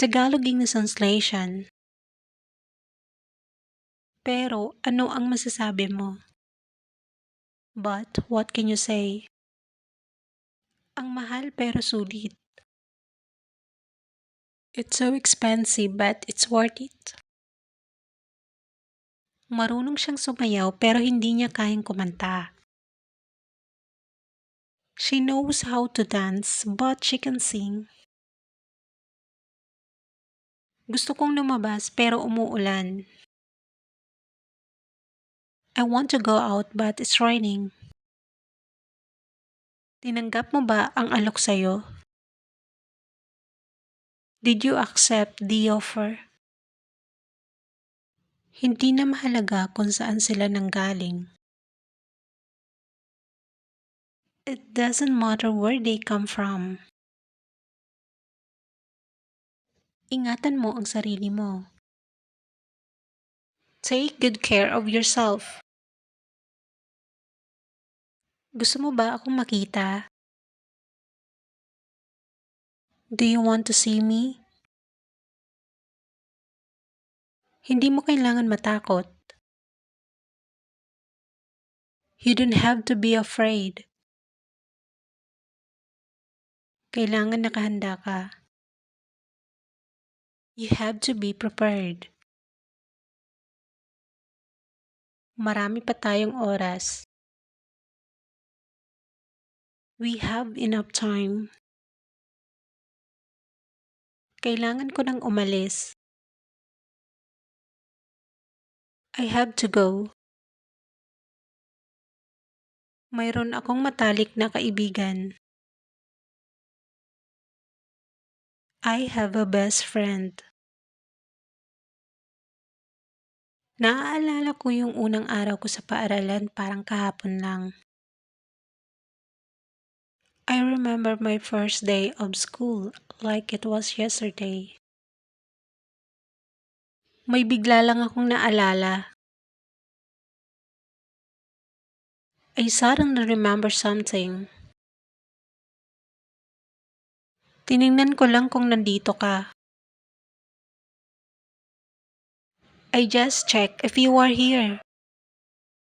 Tagalog English translation. Pero ano ang masasabi mo? But what can you say? Ang mahal pero sulit. It's so expensive but it's worth it. Marunong siyang sumayaw pero hindi niya kayang kumanta. She knows how to dance but she can sing. Gusto kong lumabas pero umuulan. I want to go out but it's raining. Tinanggap mo ba ang alok sa'yo? Did you accept the offer? Hindi na mahalaga kung saan sila nanggaling. It doesn't matter where they come from. Ingatan mo ang sarili mo. Take good care of yourself. Gusto mo ba akong makita? Do you want to see me? Hindi mo kailangan matakot. You don't have to be afraid. Kailangan nakahanda ka. You have to be prepared. Marami pa tayong oras. We have enough time. Kailangan ko nang umalis. I have to go. Mayroon akong matalik na kaibigan. I have a best friend. Naaalala ko yung unang araw ko sa paaralan parang kahapon lang. I remember my first day of school like it was yesterday. May bigla lang akong naalala. I suddenly remember something. Tiningnan ko lang kung nandito ka. I just checked if you are here.